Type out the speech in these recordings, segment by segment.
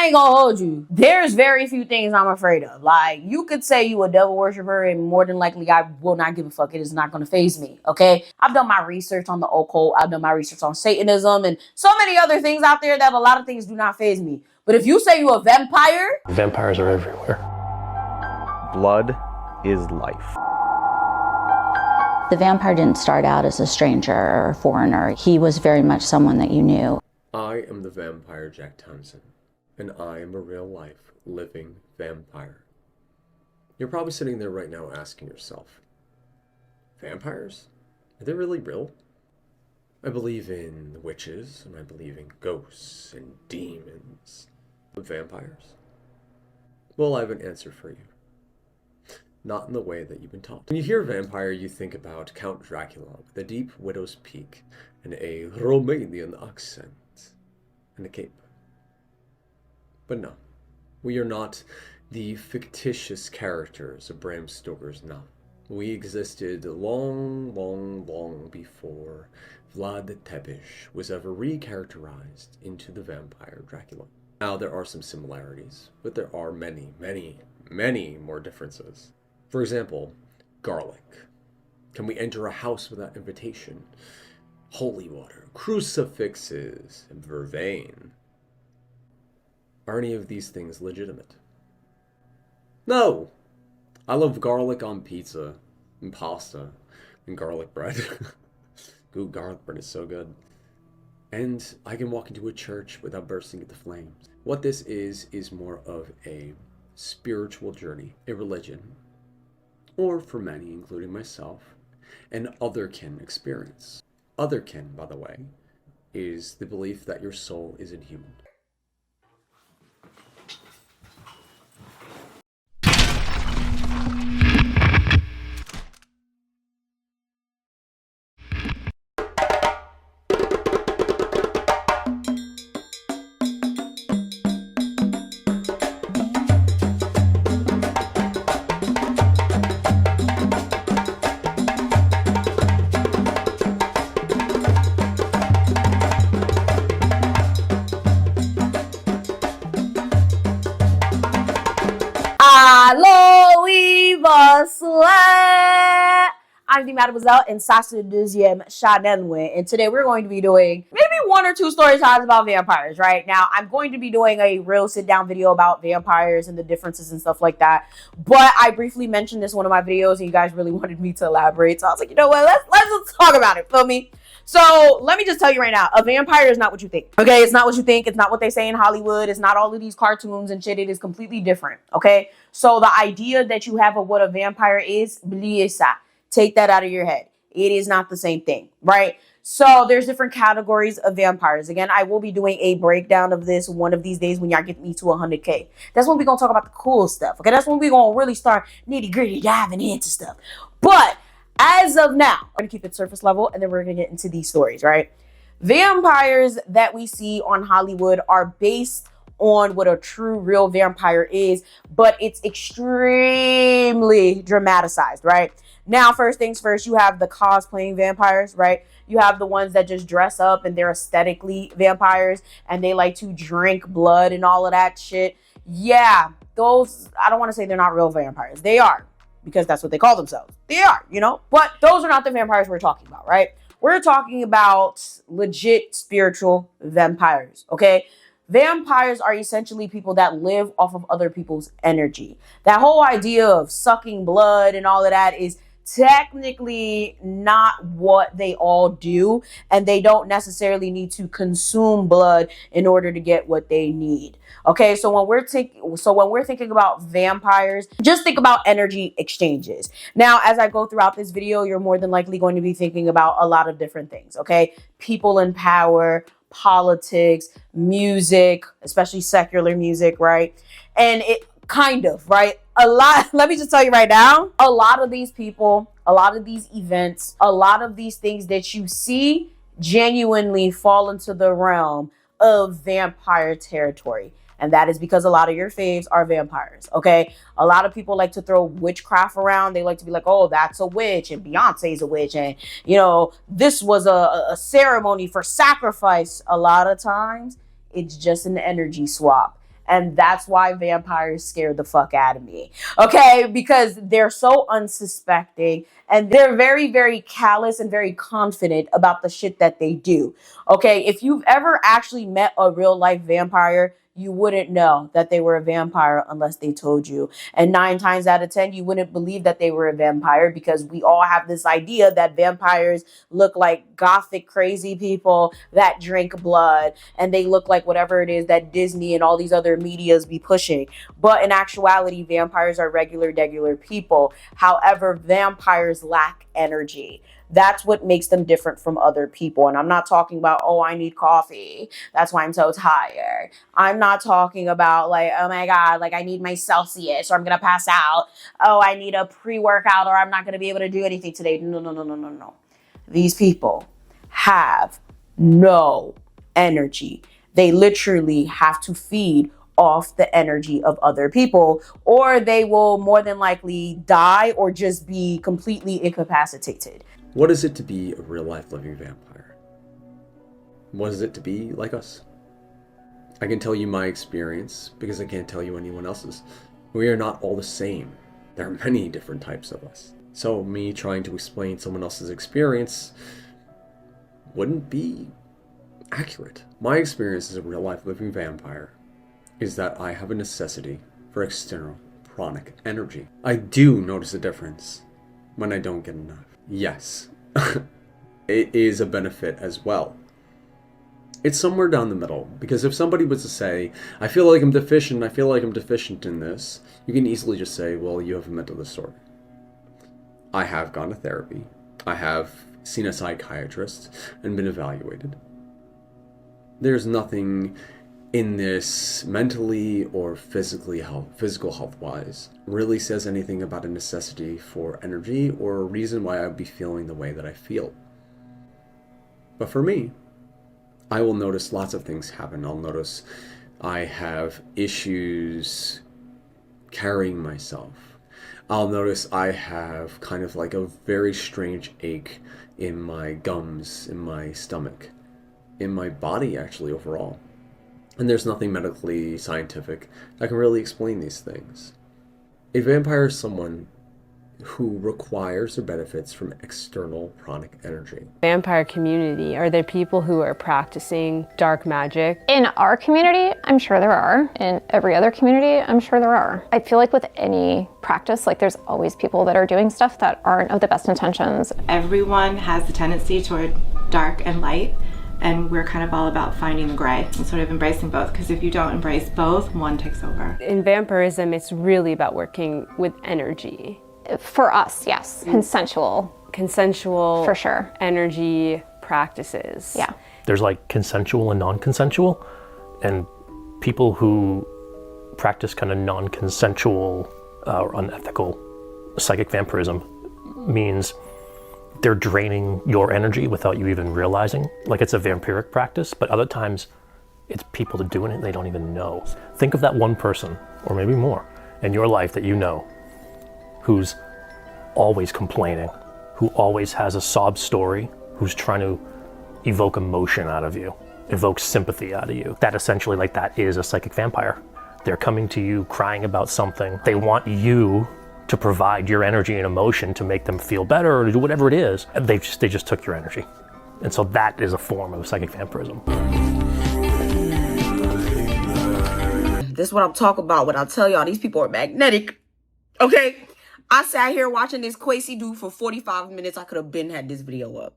ain't gonna hold you. There's very few things I'm afraid of. Like, you could say you a devil worshiper, and more than likely I will not give a fuck. It is not gonna faze me, okay? I've done my research on the occult. I've done my research on Satanism and so many other things out there that a lot of things do not faze me. But if you say you a vampire... Vampires are everywhere. Blood is life. The vampire didn't start out as a stranger or a foreigner. He was very much someone that you knew. I am the vampire Jack Thompson, and I am a real-life, living vampire. You're probably sitting there right now asking yourself, vampires? Are they really real? I believe in witches, and I believe in ghosts and demons. But vampires? Well, I have an answer for you. Not in the way that you've been taught. When you hear vampire, you think about Count Dracula with a deep widow's peak and a Romanian accent and a cape. But no, we are not the fictitious characters of Bram Stoker's novel. We existed long, long, long before Vlad Tepes was ever recharacterized into the vampire Dracula. Now, there are some similarities, but there are many, many, many more differences. For example, garlic. Can we enter a house without invitation? Holy water, crucifixes, and vervain. Are any of these things legitimate? No! I love garlic on pizza, and pasta, and garlic bread. Ooh, garlic bread is so good. And I can walk into a church without bursting into flames. What this is more of a spiritual journey, a religion, or for many, including myself, an otherkin experience. Otherkin, by the way, is the belief that your soul is inhuman. Hello, Yvana. I'm the Mademoiselle and ça se deuxième Chanel, and today we're going to be doing maybe 1 or 2 story times about vampires. Right now, I'm going to be doing a real sit-down video about vampires and the differences and stuff like that. But I briefly mentioned this in one of my videos, and you guys really wanted me to elaborate, so I was like, you know what? Let's talk about it. Feel me? So let me just tell you right now, a vampire is not what you think. Okay, it's not what you think. It's not what they say in Hollywood. It's not all of these cartoons and shit. It is completely different. Okay, so the idea that you have of what a vampire is, take that out of your head. It is not the same thing, right? So there's different categories of vampires. Again, I will be doing a breakdown of this one of these days when y'all get me to 100K. That's when we're gonna talk about the cool stuff. Okay, that's when we're gonna really start nitty gritty diving into stuff. But as of now, I'm gonna keep it surface level, and then we're gonna get into these stories, right? Vampires that we see on Hollywood are based on what a true real vampire is, but it's extremely dramatized, right? Now, first things first, you have the cosplaying vampires, right? You have the ones that just dress up and they're aesthetically vampires and they like to drink blood and all of that shit. Yeah, those, I don't want to say they're not real vampires. They are, because that's what they call themselves. They are, you know? But those are not the vampires we're talking about, right? We're talking about legit spiritual vampires, okay? Vampires are essentially people that live off of other people's energy. That whole idea of sucking blood and all of that is technically not what they all do, and they don't necessarily need to consume blood in order to get what they need. Okay, so when we're thinking about vampires, just think about energy exchanges. Now, as I go throughout this video, you're more than likely going to be thinking about a lot of different things, okay? People in power, politics, music, especially secular music, right? And it kind of, right? Let me just tell you right now, a lot of these people, a lot of these events, a lot of these things that you see genuinely fall into the realm of vampire territory. And that is because a lot of your faves are vampires, okay? A lot of people like to throw witchcraft around. They like to be like, oh, that's a witch, and Beyonce's a witch, and, you know, this was a ceremony for sacrifice. A lot of times, it's just an energy swap. And that's why vampires scare the fuck out of me. Okay? Because they're so unsuspecting and they're very, very callous and very confident about the shit that they do. Okay? If you've ever actually met a real life vampire, you wouldn't know that they were a vampire unless they told you. And 9 times out of 10, you wouldn't believe that they were a vampire because we all have this idea that vampires look like gothic crazy people that drink blood and they look like whatever it is that Disney and all these other medias be pushing. But in actuality, vampires are regular people. However, vampires lack energy. That's what makes them different from other people. And I'm not talking about, oh, I need coffee, that's why I'm so tired. I'm not talking about like, oh my God, like I need my Celsius or I'm gonna pass out. Oh, I need a pre-workout or I'm not gonna be able to do anything today. No. These people have no energy. They literally have to feed off the energy of other people, or they will more than likely die or just be completely incapacitated. What is it to be a real-life living vampire? What is it to be like us? I can tell you my experience because I can't tell you anyone else's. We are not all the same. There are many different types of us. So me trying to explain someone else's experience wouldn't be accurate. My experience as a real-life living vampire is that I have a necessity for external pranic energy. I do notice a difference when I don't get enough. Yes, it is a benefit as well. It's somewhere down the middle, because if somebody was to say, I feel like I'm deficient in this, you can easily just say, well, you have a mental disorder. I have gone to therapy. I have seen a psychiatrist and been evaluated. There's nothing in this mentally or physical health-wise really says anything about a necessity for energy or a reason why I'd be feeling the way that I feel. But for me, I will notice lots of things happen. I'll notice I have issues carrying myself. I'll notice I have kind of like a very strange ache in my gums, in my stomach, in my body actually overall. And there's nothing medically scientific that can really explain these things. A vampire is someone who requires or benefits from external pranic energy. Vampire community, are there people who are practicing dark magic? In our community, I'm sure there are. In every other community, I'm sure there are. I feel like with any practice, like there's always people that are doing stuff that aren't of the best intentions. Everyone has the tendency toward dark and light, and we're kind of all about finding the gray and sort of embracing both, because if you don't embrace both, one takes over. In vampirism, it's really about working with energy. For us, yes. Consensual. For sure. Energy practices. Yeah. There's like consensual and non-consensual, and people who practice kind of non-consensual or unethical psychic vampirism means they're draining your energy without you even realizing. Like it's a vampiric practice, but other times it's people doing it and they don't even know. Think of that one person, or maybe more, in your life that you know, who's always complaining, who always has a sob story, who's trying to evoke emotion out of you, evoke sympathy out of you. That essentially, like that is a psychic vampire. They're coming to you crying about something. They want you to provide your energy and emotion to make them feel better or to do whatever it is. They just took your energy. And so that is a form of psychic vampirism. This is what I'm talking about when I tell y'all these people are magnetic. Okay? I sat here watching this Quazi dude for 45 minutes. I could have been had this video up.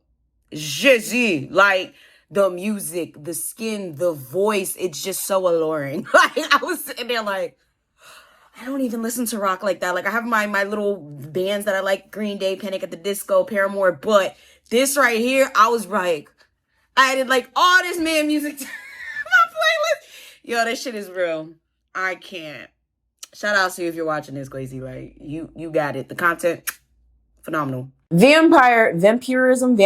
Jésus. Like, the music, the skin, the voice, it's just so alluring. Like, I was sitting there like, I don't even listen to rock like that. Like, I have my little bands that I like, Green Day, Panic at the Disco, Paramore, but this right here, I was like, I added like all this man music to my playlist. Yo, that shit is real. I can't. Shout out to you if you're watching this, Quazi. Like, you got it. The content, phenomenal. Vampirism,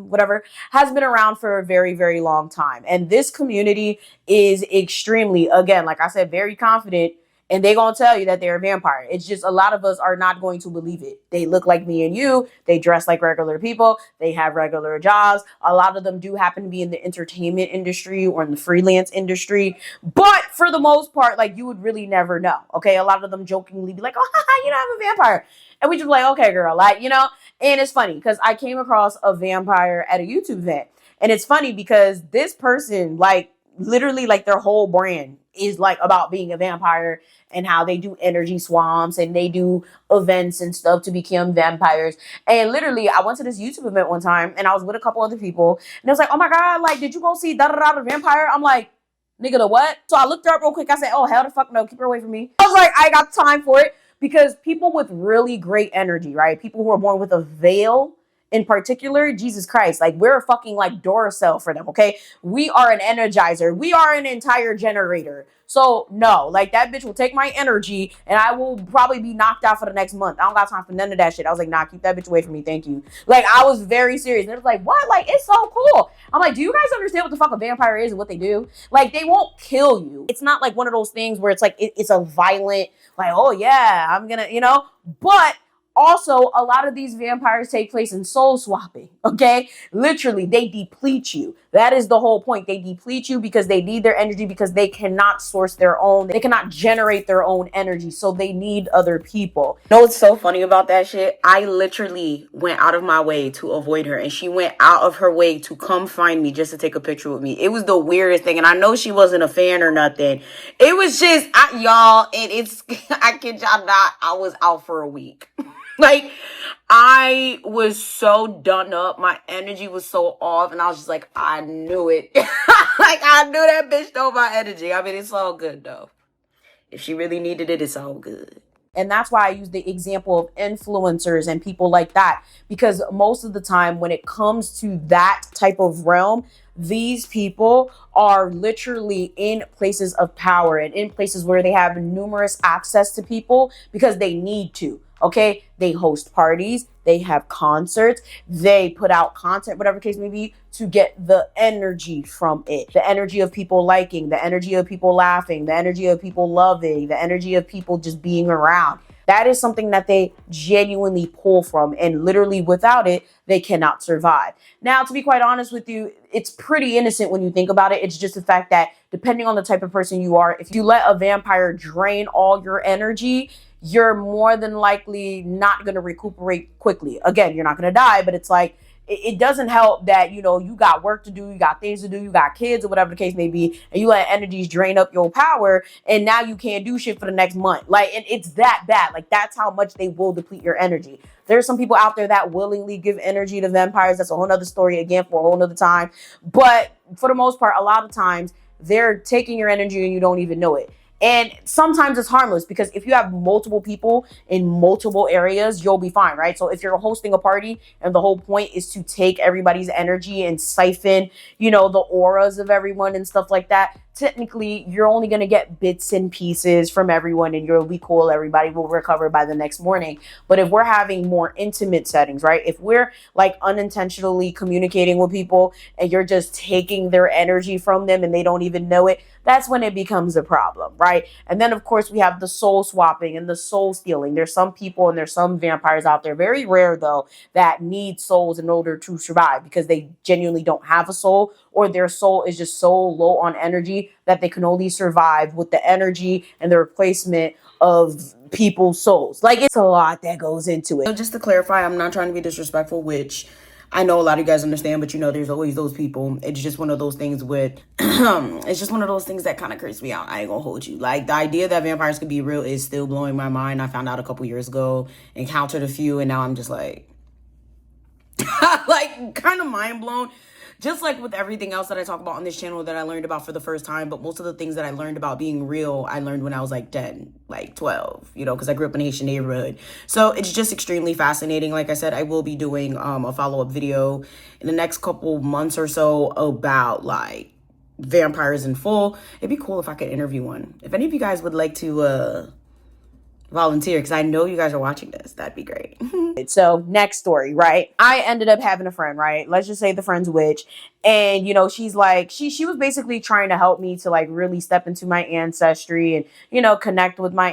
whatever, has been around for a very, very long time. And this community is extremely, again, like I said, very confident and they gonna tell you that they're a vampire. It's just a lot of us are not going to believe it. They look like me and you. They dress like regular people. They have regular jobs. A lot of them do happen to be in the entertainment industry or in the freelance industry. But for the most part, like, you would really never know. Okay, a lot of them jokingly be like, "Oh, haha, you know, I'm a vampire," and we just be like, "Okay, girl," like, you know. And it's funny because I came across a vampire at a YouTube event, and it's funny because this person, like, literally, like, their whole brand is like about being a vampire and how they do energy swamps and they do events and stuff to become vampires. And literally, I went to this YouTube event one time and I was with a couple other people, and it was like, "Oh my God, like, did you go see da-da-da the vampire?" I'm like, "Nigga, the what?" So I looked her up real quick. I said, "Oh, hell the fuck no, keep her away from me." I was like, I got time for it, because people with really great energy, right? People who are born with a veil in particular, Jesus Christ, like, we're a fucking like Duracell for them, okay? We are an energizer. We are an entire generator. So no, like, that bitch will take my energy and I will probably be knocked out for the next month. I don't got time for none of that shit. I was like, "Nah, keep that bitch away from me. Thank you." Like, I was very serious. And it was like, "What? Like, it's so cool." I'm like, "Do you guys understand what the fuck a vampire is and what they do?" Like, they won't kill you. It's not like one of those things where it's like, it's a violent, like, "Oh yeah, I'm gonna," you know, but also, a lot of these vampires take place in soul swapping, okay? Literally, they deplete you. That is the whole point. They deplete you because they need their energy, because they cannot source their own. They cannot generate their own energy, so they need other people. You know what's so funny about that shit? I literally went out of my way to avoid her, and she went out of her way to come find me just to take a picture with me. It was the weirdest thing, and I know she wasn't a fan or nothing. It was just, y'all, and it's, I kid y'all not, I was out for a week. Like, I was so done up. My energy was so off. And I was just like, I knew it. Like, I knew that bitch stole my energy. I mean, it's all good, though. If she really needed it, it's all good. And that's why I use the example of influencers and people like that. Because most of the time, when it comes to that type of realm, these people are literally in places of power and in places where they have numerous access to people because they need to. Okay, they host parties, they have concerts, they put out content, whatever the case may be, to get the energy from it. The energy of people liking, the energy of people laughing, the energy of people loving, the energy of people just being around. That is something that they genuinely pull from, and literally without it, they cannot survive. Now, to be quite honest with you, it's pretty innocent when you think about it. It's just the fact that depending on the type of person you are, if you let a vampire drain all your energy, you're more than likely not going to recuperate quickly. Again, you're not going to die, but it's like, it doesn't help that, you know, you got work to do, you got things to do, you got kids or whatever the case may be, and you let energies drain up your power, and now you can't do shit for the next month. Like, and it's that bad. Like, that's how much they will deplete your energy. There's some people out there that willingly give energy to vampires. That's a whole nother story, again, for a whole nother time. But for the most part, a lot of times, they're taking your energy and you don't even know it. And sometimes it's harmless, because if you have multiple people in multiple areas, you'll be fine, right? So if you're hosting a party and the whole point is to take everybody's energy and siphon, you know, the auras of everyone and stuff like that, technically you're only going to get bits and pieces from everyone and you'll be cool. Everybody will recover by the next morning. But if we're having more intimate settings, right? If we're like unintentionally communicating with people and you're just taking their energy from them and they don't even know it, that's when it becomes a problem, right? And then, of course, we have the soul swapping and the soul stealing. There's some people and there's some vampires out there, very rare though, that need souls in order to survive because they genuinely don't have a soul, or their soul is just so low on energy that they can only survive with the energy and the replacement of people's souls. Like, it's a lot that goes into it. So just to clarify, I'm not trying to be disrespectful, which I know a lot of you guys understand, but you know, there's always those people. It's just one of those things with, it's just one of those things that kind of creeps me out. I ain't gonna hold you. Like, the idea that vampires could be real is still blowing my mind. I found out a couple years ago, encountered a few, and now I'm just like, like, kind of mind blown. Just like with everything else that I talk about on this channel that I learned about for the first time, but most of the things that I learned about being real, I learned when I was like 10, like 12, you know, because I grew up in a Haitian neighborhood. So it's just extremely fascinating. Like I said, I will be doing a follow-up video in the next couple months or so about like vampires in full. It'd be cool if I could interview one. If any of you guys would like to volunteer because I know you guys are watching this. That'd be great. So next story, right? I ended up having a friend, right? Let's just say the friend's a witch. And, you know, she's like, she was basically trying to help me to like really step into my ancestry and, you know, connect with my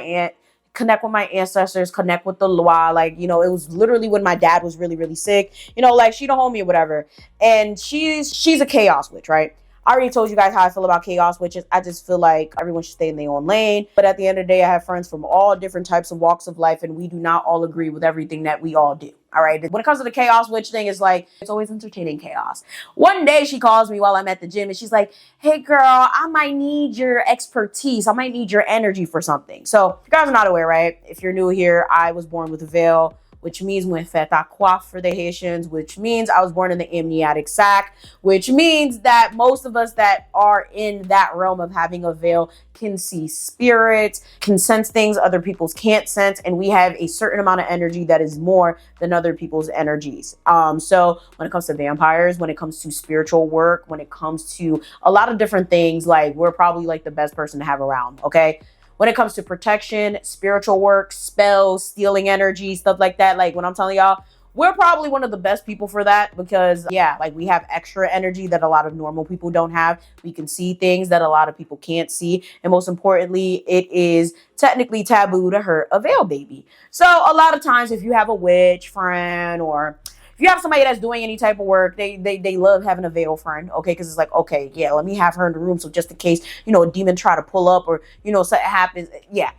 ancestors, connect with the Loa. Like, you know, it was literally when my dad was really, really sick, you know, like she don't hold me or whatever. And she's a chaos witch, right? I already told you guys how I feel about chaos witches. I just feel like everyone should stay in their own lane. But at the end of the day, I have friends from all different types of walks of life, and we do not all agree with everything that we all do. All right. When it comes to the chaos witch thing, it's like, it's always entertaining chaos. One day she calls me while I'm at the gym and she's like, hey girl, I might need your expertise. I might need your energy for something. So if you guys are not aware, right? If you're new here, I was born with a veil, which means with fait à coiffe for the Haitians, which means I was born in the amniotic sac, which means that most of us that are in that realm of having a veil can see spirits, can sense things other people's can't sense, and we have a certain amount of energy that is more than other people's energies. So when it comes to vampires, when it comes to spiritual work, when it comes to a lot of different things, like we're probably like the best person to have around, okay? When it comes to protection, spiritual work, spells, stealing energy, stuff like that, like when I'm telling y'all, we're probably one of the best people for that because, yeah, like we have extra energy that a lot of normal people don't have. We can see things that a lot of people can't see. And most importantly, it is technically taboo to hurt a veil baby. So a lot of times if you have a witch friend or if you have somebody that's doing any type of work, they love having a veil friend, okay? Because it's like, okay, yeah, let me have her in the room so just in case, you know, a demon try to pull up or, you know, something happens. Yeah,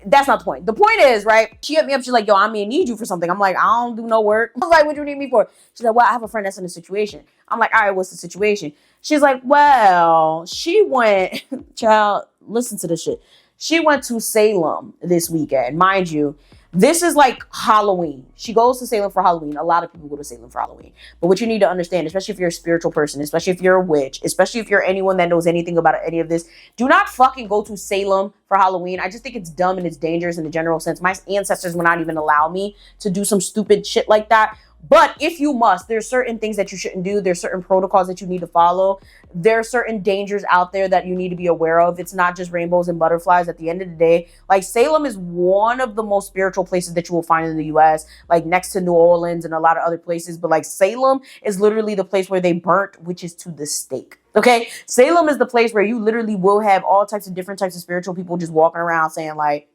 that's not the point. The point is, right, she hit me up. She's like, yo, I may need you for something. I'm like, I don't do no work. I was like, what do you need me for? She's like, well, I have a friend that's in a situation. I'm like, all right, what's the situation? She's like, well, she went, child, listen to this shit. She went to Salem this weekend. Mind you, this is like Halloween. She goes to Salem for Halloween. A lot of people go to Salem for Halloween. But what you need to understand, especially if you're a spiritual person, especially if you're a witch, especially if you're anyone that knows anything about any of this, do not fucking go to Salem for Halloween. I just think it's dumb and it's dangerous in the general sense. My ancestors would not even allow me to do some stupid shit like that. But if you must, there's certain things that you shouldn't do. There's certain protocols that you need to follow. There are certain dangers out there that you need to be aware of. It's not just rainbows and butterflies. At the end of the day, like Salem is one of the most spiritual places that you will find in the US, like next to New Orleans and a lot of other places. But like Salem is literally the place where they burnt witches to the stake. Okay, Salem is the place where you literally will have all types of different types of spiritual people just walking around saying like,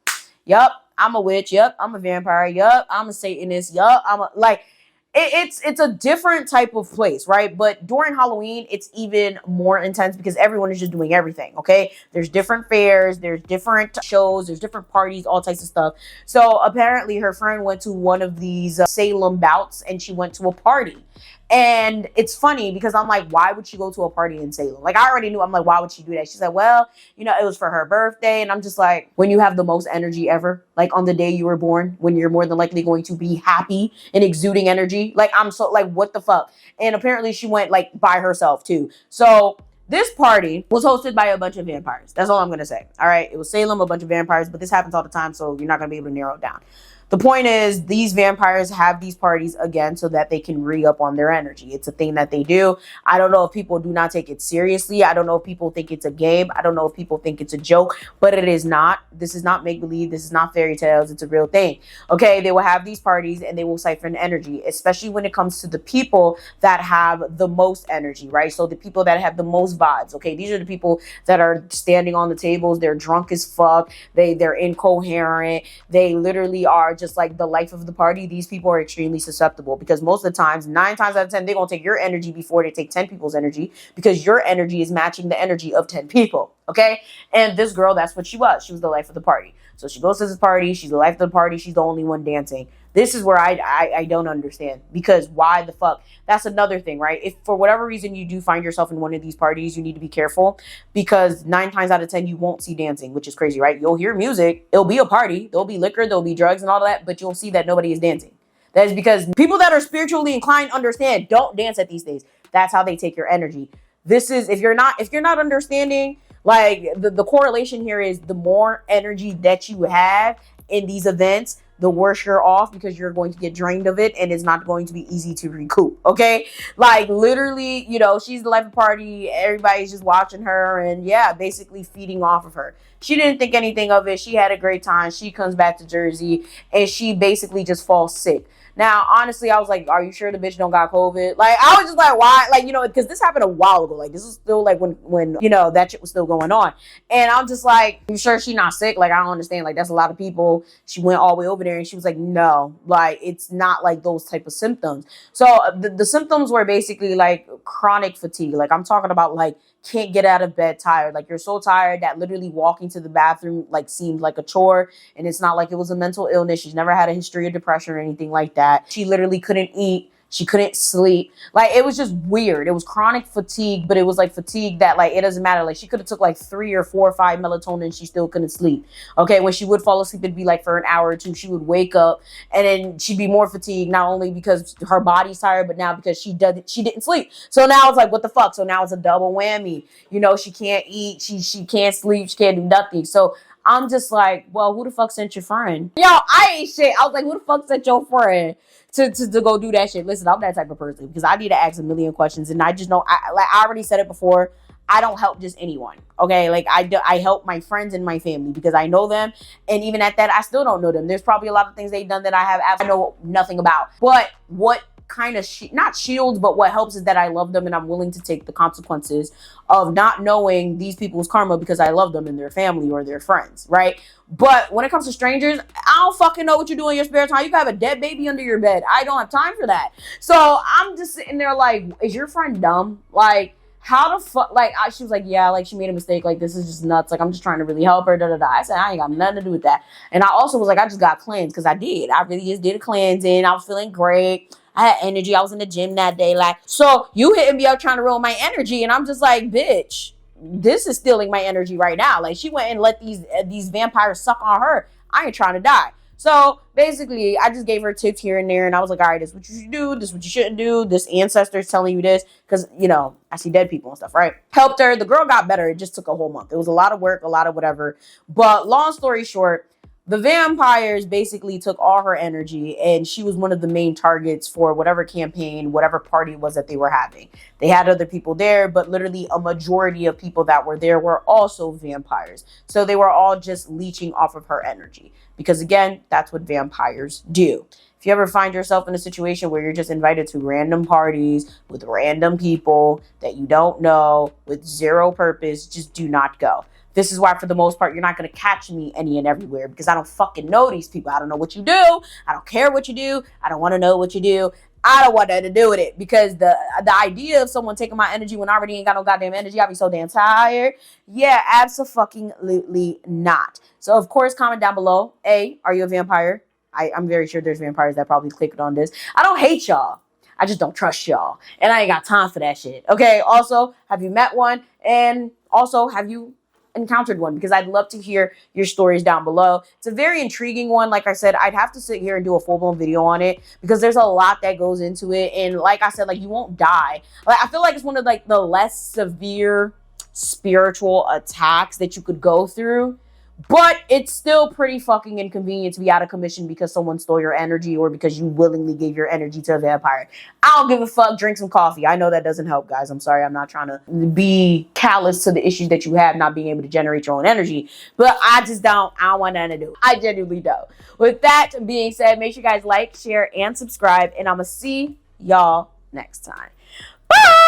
yup, I'm a witch. Yup, I'm a vampire. Yup, I'm a Satanist. Yup, I'm a, like, it's a different type of place, right? But during Halloween, it's even more intense because everyone is just doing everything, okay? There's different fairs, there's different shows, there's different parties, all types of stuff. So apparently her friend went to one of these Salem bouts and she went to a party. And it's funny because I'm like, why would she go to a party in Salem? Like, I already knew. I'm like, why would she do that? She said, well, you know, it was for her birthday. And I'm just like, when you have the most energy ever, like on the day you were born, when you're more than likely going to be happy and exuding energy. Like, I'm so like, what the fuck? And apparently she went like by herself too. So this party was hosted by a bunch of vampires. That's all I'm going to say. All right. It was Salem, a bunch of vampires, but this happens all the time. So you're not going to be able to narrow it down. The point is, these vampires have these parties again so that they can re-up on their energy. It's a thing that they do. I don't know if people do not take it seriously. I don't know if people think it's a game. I don't know if people think it's a joke, but it is not. This is not make-believe. This is not fairy tales. It's a real thing. Okay, they will have these parties and they will siphon energy, especially when it comes to the people that have the most energy, right? So the people that have the most vibes, okay? These are the people that are standing on the tables. They're drunk as fuck. They're incoherent. They literally are just like the life of the party. These people are extremely susceptible because most of the times, 9 times out of 10, they're going to take your energy before they take 10 people's energy because your energy is matching the energy of 10 people. Okay. And this girl, that's what she was. She was the life of the party. So she goes to this party. She's the life of the party. She's the only one dancing. This is where I don't understand because why the fuck? That's another thing, right? If for whatever reason you do find yourself in one of these parties, you need to be careful because 9 times out of 10, you won't see dancing, which is crazy, right? You'll hear music. It'll be a party. There'll be liquor. There'll be drugs and all that, but you'll see that nobody is dancing. That is because people that are spiritually inclined understand don't dance at these things. That's how they take your energy. This is, if you're not understanding, like the correlation here is the more energy that you have in these events, the worse you're off, because you're going to get drained of it and it's not going to be easy to recoup. Okay, like literally, you know, she's the life of the party, everybody's just watching her and yeah, basically feeding off of her. She didn't think anything of it. She had a great time. She comes back to Jersey and she basically just falls sick. Now, honestly, I was like, are you sure the bitch don't got COVID? Like, I was just like, why? Like, you know, because this happened a while ago. Like, this is still like when you know, that shit was still going on. And I'm just like, you sure she not sick? Like, I don't understand. Like, that's a lot of people. She went all the way over there and she was like, no, like, it's not like those type of symptoms. So the symptoms were basically like chronic fatigue. Like, I'm talking about like, can't get out of bed tired. Like, you're so tired that literally walking to the bathroom like seemed like a chore. And it's not like it was a mental illness. She's never had a history of depression or anything like that. She literally couldn't eat. She couldn't sleep. Like, it was just weird. It was chronic fatigue, but it was like fatigue that like, it doesn't matter. Like, she could have took like 3 or 4 or 5 melatonin. She still couldn't sleep. Okay. When she would fall asleep, it'd be like for an hour or two, she would wake up and then she'd be more fatigued, not only because her body's tired, but now because she didn't sleep. So now it's like, what the fuck? So now it's a double whammy. You know, she can't eat. She can't sleep. She can't do nothing. So I'm just like, well, who the fuck sent your friend? Yo, I ain't shit. I was like, who the fuck sent your friend to go do that shit? Listen, I'm that type of person because I need to ask a million questions, and I just know, I already said it before, I don't help just anyone, okay? Like, I help my friends and my family because I know them, and even at that, I still don't know them. There's probably a lot of things they've done that I know nothing about. But what kind of not shields, but what helps is that I love them and I'm willing to take the consequences of not knowing these people's karma because I love them and their family or their friends, right? But when it comes to strangers, I don't fucking know what you do in your spare time. You can have a dead baby under your bed. I don't have time for that. So I'm just sitting there like, is your friend dumb? Like, how the fuck? Like, she was like, yeah, like she made a mistake. Like, this is just nuts. Like, I'm just trying to really help her. Da da da. I said, I ain't got nothing to do with that. And I also was like, I just got cleansed because I did. I really just did a cleansing. I was feeling great. I had energy. I was in the gym that day. Like, so you hitting me up trying to ruin my energy. And I'm just like, bitch, this is stealing my energy right now. Like, she went and let these vampires suck on her. I ain't trying to die. So basically, I just gave her tips here and there. And I was like, all right, this is what you should do. This is what you shouldn't do. This ancestor's telling you this. Because, you know, I see dead people and stuff, right? Helped her. The girl got better. It just took a whole month. It was a lot of work, a lot of whatever. But long story short, the vampires basically took all her energy, and she was one of the main targets for whatever campaign, whatever party it was that they were having. They had other people there, but literally a majority of people that were there were also vampires. So they were all just leeching off of her energy because, again, that's what vampires do. If you ever find yourself in a situation where you're just invited to random parties with random people that you don't know with zero purpose, just do not go. This is why, for the most part, you're not going to catch me any and everywhere because I don't fucking know these people. I don't know what you do. I don't care what you do. I don't want to know what you do. I don't want nothing to do with it because the idea of someone taking my energy when I already ain't got no goddamn energy, I'll be so damn tired. Yeah, abso-fucking-lutely not. So, of course, comment down below. A, are you a vampire? I'm very sure there's vampires that probably clicked on this. I don't hate y'all. I just don't trust y'all. And I ain't got time for that shit. Okay, also, have you met one? And also, have you encountered one? Because I'd love to hear your stories down below. It's a very intriguing one. Like I said, I'd have to sit here and do a full-blown video on it because there's a lot that goes into it. And like I said, like, you won't die. Like, I feel like it's one of like the less severe spiritual attacks that you could go through. But it's still pretty fucking inconvenient to be out of commission because someone stole your energy or because you willingly gave your energy to a vampire. I don't give a fuck. Drink some coffee. I know that doesn't help, guys. I'm sorry. I'm not trying to be callous to the issues that you have not being able to generate your own energy. But I don't want nothing to do. I genuinely don't. With that being said, make sure you guys like, share, and subscribe. And I'm going to see y'all next time. Bye!